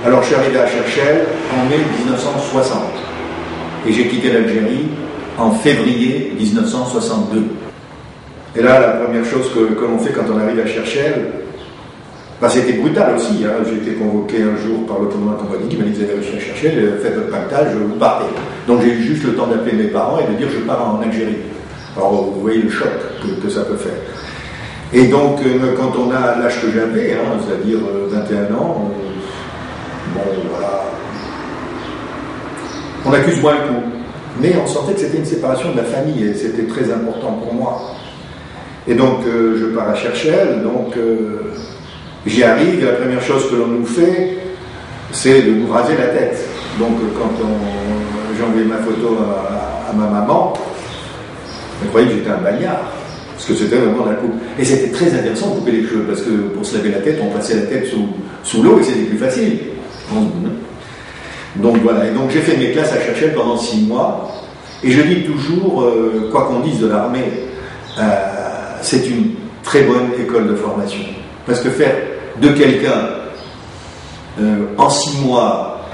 Alors je suis arrivé à Cherchell en mai 1960 et j'ai quitté l'Algérie en février 1962. Et là, la première chose que l'on fait quand on arrive à Cherchell, c'était brutal aussi. Hein. J'ai été convoqué un jour par le commandant de compagnie qui m'a dit: vous avez réussi à Cherchell, faites votre pactage, vous partez. Donc j'ai eu juste le temps d'appeler mes parents et de dire: je pars en Algérie. Alors vous voyez le choc que ça peut faire. Et donc quand on a l'âge que j'avais, hein, c'est-à-dire 21 ans, bon voilà, on accuse moins le coup. Mais on sentait que c'était une séparation de la famille et c'était très important pour moi. Et donc je pars à Cherchell, donc j'y arrive et la première chose que l'on nous fait, c'est de nous raser la tête. Donc quand j'ai envoyé ma photo à ma maman, elle croyait que j'étais un bagnard, parce que c'était vraiment la coupe. Et c'était très intéressant de couper les cheveux, parce que pour se laver la tête, on passait la tête sous l'eau et c'était plus facile. Donc voilà, et donc j'ai fait mes classes à Cherchell pendant 6 mois, et je dis toujours, quoi qu'on dise de l'armée, c'est une très bonne école de formation. Parce que faire de quelqu'un, en 6 mois,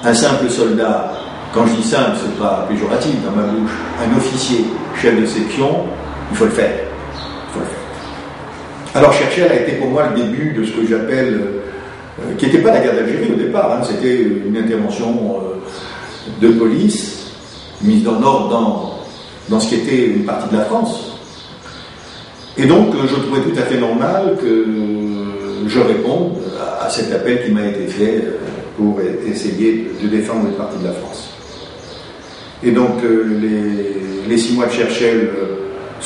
un simple soldat, quand je dis simple, c'est pas péjoratif dans ma bouche, un officier, chef de section, il faut le faire. Alors Cherchell a été pour moi le début de ce que j'appelle, qui n'était pas la guerre d'Algérie au départ, hein, c'était une intervention de police, mise dans l'ordre dans ce qui était une partie de la France. Et donc je trouvais tout à fait normal que je réponde à cet appel qui m'a été fait pour essayer de défendre une partie de la France. Et donc les 6 mois de Cherchell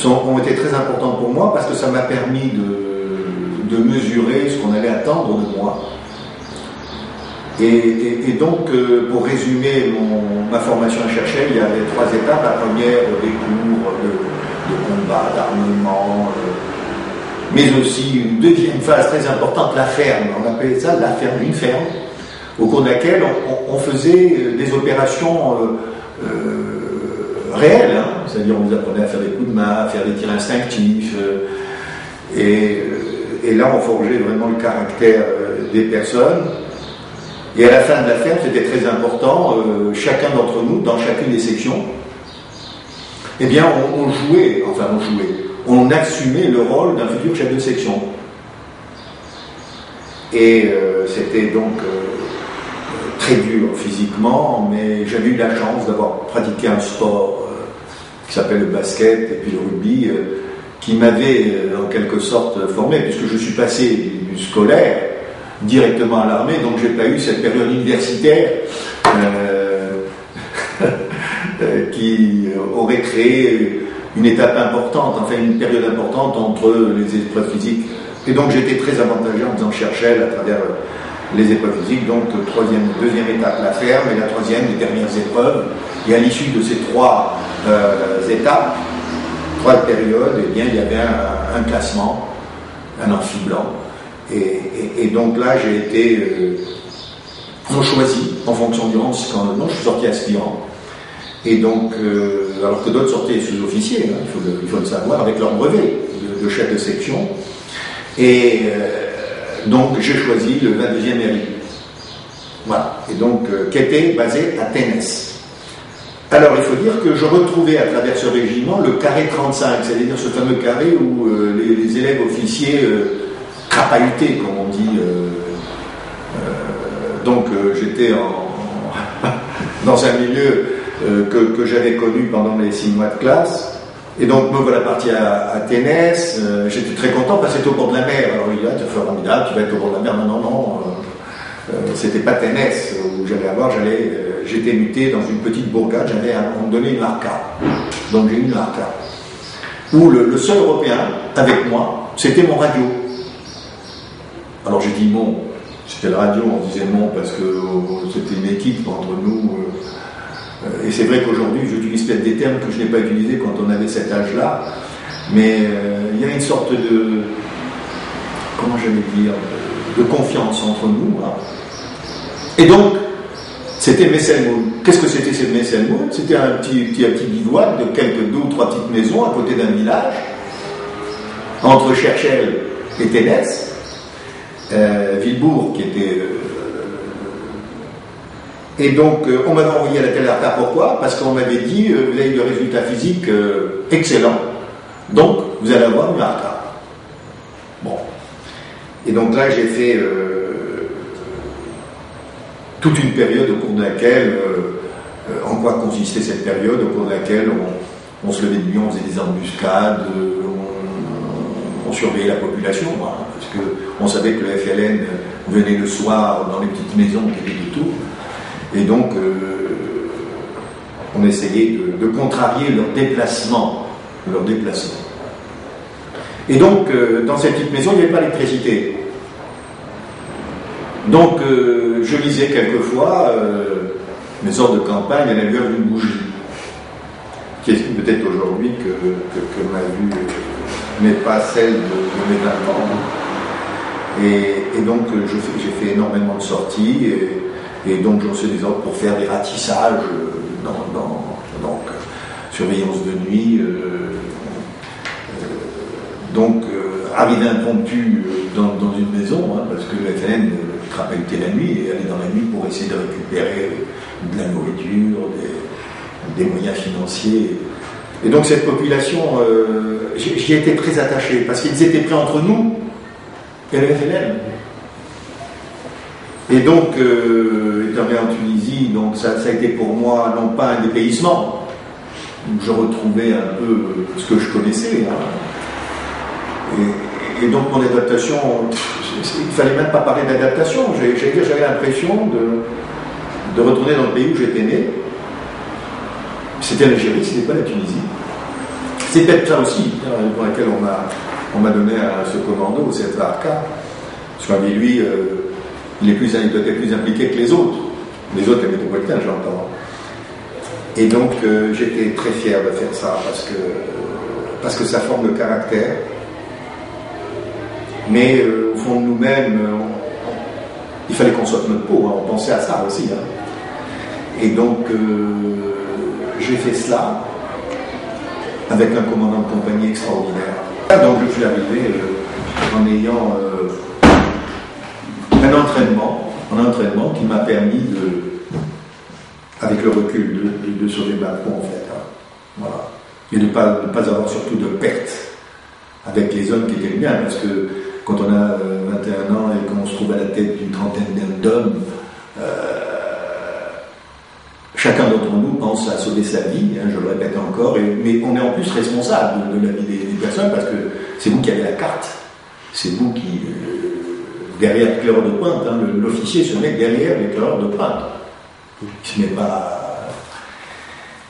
ont été très importants pour moi parce que ça m'a permis de mesurer ce qu'on allait attendre de moi. Et donc, pour résumer ma formation à Cherchell, il y avait 3 étapes. La première, des cours de combat, d'armement, mais aussi une deuxième phase très importante, la ferme. On appelait ça la ferme, une ferme, au cours de laquelle on faisait des opérations réelles, hein. C'est-à-dire on nous apprenait à faire des coups de main, à faire des tirs instinctifs, et là on forgeait vraiment le caractère des personnes. Et à la fin de la ferme, c'était très important, chacun d'entre nous, dans chacune des sections, eh bien on assumait le rôle d'un futur chef de section. Et c'était donc très dur physiquement, mais j'avais eu la chance d'avoir pratiqué un sport qui s'appelle le basket et puis le rugby, qui m'avait en quelque sorte formé, puisque je suis passé du scolaire directement à l'armée, donc j'ai pas eu cette période universitaire qui aurait créé une étape importante, enfin une période importante entre les épreuves physiques. Et donc j'étais très avantagé en faisant Cherchell à travers les épreuves physiques, donc deuxième étape la ferme, et la troisième, les dernières épreuves. Et à l'issue de ces 3 étapes, 3 périodes, eh bien, il y avait un classement, un amphi blanc. Et donc là, j'ai été choisi en fonction du rang. Non, je suis sorti aspirant. Et donc, alors que d'autres sortaient sous-officiers, hein, il faut le savoir, avec leur brevet de chef de section. Et donc, j'ai choisi le 22e RI. Voilà. Et donc, qui était basé à Ténès. Alors, il faut dire que je retrouvais à travers ce régiment le carré 35, c'est-à-dire ce fameux carré où les élèves officiers crapahutés, comme on dit. Donc, j'étais dans un milieu que j'avais connu pendant les 6 mois de classe. Et donc, me voilà parti à Ténès. J'étais très content parce que c'était au bord de la mer. Alors, il a dit, c'est formidable, tu vas être au bord de la mer. Non. C'était pas Ténès où j'allais avoir. J'étais muté dans une petite bourgade. On me donnait une arca. Donc, j'ai eu une arca. Où le seul Européen avec moi, c'était mon radio. Alors, j'ai dit mon. C'était la radio, on disait mon parce que c'était une équipe entre nous. Et c'est vrai qu'aujourd'hui, j'utilise peut-être des termes que je n'ai pas utilisés quand on avait cet âge-là, mais il y a une sorte de, comment j'allais dire, de confiance entre nous. Hein. Et donc, c'était Messelmoun. Qu'est-ce que c'était cette Messelmoun? C'était un petit bivouac de quelques 2 ou 3 petites maisons à côté d'un village, entre Cherchell et Ténès. Villebourg, qui était Et donc, on m'avait envoyé à la Télé-Arca. Pourquoi? Parce qu'on m'avait dit, vous avez des résultats physiques excellents, donc vous allez avoir une Arca. Bon. Et donc là, j'ai fait toute une période au cours de laquelle, en quoi consistait cette période, au cours de laquelle on se levait de nuit, on faisait des embuscades, on surveillait la population, hein, parce qu'on savait que le FLN venait le soir dans les petites maisons qui étaient du tout. Et donc, on essayait de contrarier leur déplacement. Et donc, dans cette petite maison, il n'y avait pas d'électricité. Donc, je lisais quelquefois mes ordres de campagne à la lueur d'une bougie, qui est peut-être aujourd'hui que ma vue n'est pas celle de mes enfants. Et donc, j'ai fait énormément de sorties. Et donc, j'ai reçu des ordres pour faire des ratissages, donc surveillance de nuit, arrivée impromptue dans une maison, hein, parce que le FLN crapahutait la nuit et allait dans la nuit pour essayer de récupérer de la nourriture, des moyens financiers. Et donc, cette population, j'y étais très attaché, parce qu'ils étaient pris entre nous et le FLN. Et donc, étant né en Tunisie, donc ça a été pour moi non pas un dépaysement, où je retrouvais un peu ce que je connaissais. Hein. Et donc mon adaptation, il ne fallait même pas parler d'adaptation. J'avais l'impression de retourner dans le pays où j'étais né. C'était l'Algérie, ce n'était pas la Tunisie. C'est peut-être ça aussi, hein, pour laquelle on m'a donné ce commando, cette Arca. Parce que lui, il doit être plus impliqué que les autres les métropolitains, j'entends. Et donc, j'étais très fier de faire ça, parce que ça forme le caractère. Mais au fond de nous-mêmes, il fallait qu'on sorte notre peau, hein, on pensait à ça aussi. Hein. Et donc, j'ai fait cela avec un commandant de compagnie extraordinaire. Donc, je suis arrivé en ayant un entraînement qui m'a permis avec le recul, de sauver ma peau en fait. Hein. Voilà. Et de ne pas avoir surtout de pertes avec les hommes qui étaient les miens, parce que quand on a 21 ans et qu'on se trouve à la tête d'une trentaine d'hommes, chacun d'entre nous pense à sauver sa vie, hein, je le répète encore, mais on est en plus responsable de la vie des personnes, parce que c'est vous qui avez la carte, c'est vous qui... derrière l'éclaireur de pointe, hein, l'officier se met derrière l'éclaireur de pointe. Ce n'est pas...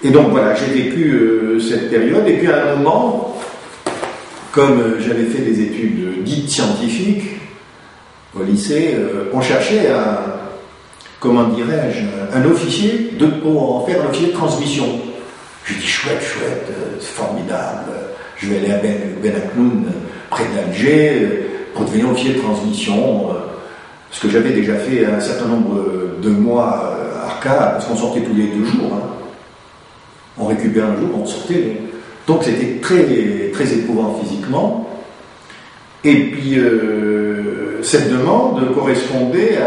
Et donc voilà, j'ai vécu cette période, et puis à un moment, comme j'avais fait des études dites scientifiques au lycée, on cherchait un officier pour en faire un officier de transmission. J'ai dit chouette, c'est formidable, je vais aller à Ben Aknoun, près d'Alger, pour devenir officier de transmission, ce que j'avais déjà fait un certain nombre de mois à Arca, parce qu'on sortait tous les 2 jours. Hein. On récupérait un jour, on sortait. Donc c'était très, très éprouvant physiquement. Et puis cette demande correspondait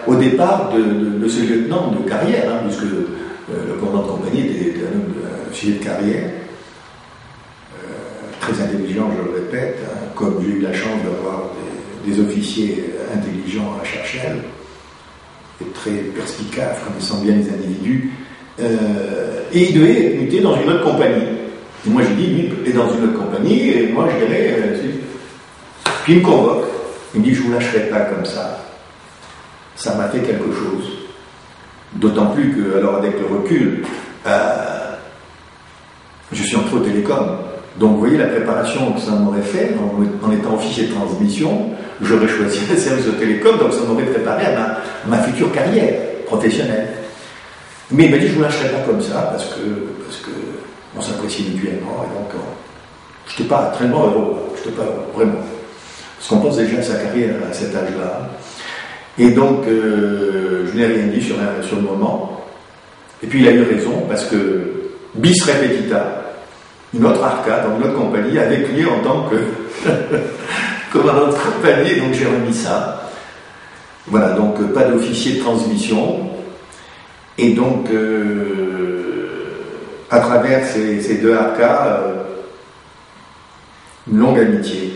au départ de ce lieutenant de carrière, hein, puisque le commandant de compagnie était un officier de carrière, très intelligent, je le répète, hein, comme j'ai eu la chance d'avoir des officiers intelligents à Chachel, et très perspicaces, connaissant bien les individus, et il devait être muté dans une autre compagnie. Et moi j'ai dit, lui est dans une autre compagnie, et moi je dirais, puis il me convoque, il me dit, je ne vous lâcherai pas comme ça. Ça m'a fait quelque chose. D'autant plus que, alors avec le recul, je suis entré au télécom. Donc vous voyez la préparation que ça m'aurait fait, en étant officier de transmission, j'aurais choisi le service de télécom, donc ça m'aurait préparé à ma future carrière professionnelle. Mais il m'a dit, je ne vous lâcherai pas comme ça, parce que on s'apprécie mutuellement, et donc je n'étais pas très heureux, je n'étais pas vraiment. Parce qu'on pense déjà à sa carrière à cet âge-là. Et donc, je n'ai rien dit sur le moment. Et puis il a eu raison, parce que bis repetita, une autre Arca, dans une autre compagnie, avec lui en tant que commandant de compagnie, donc j'ai remis ça. Voilà, donc pas d'officier de transmission. Et donc, à travers ces deux hardcars, une longue amitié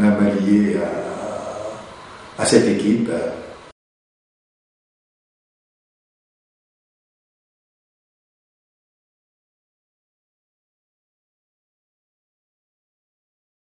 m'a lié à cette équipe.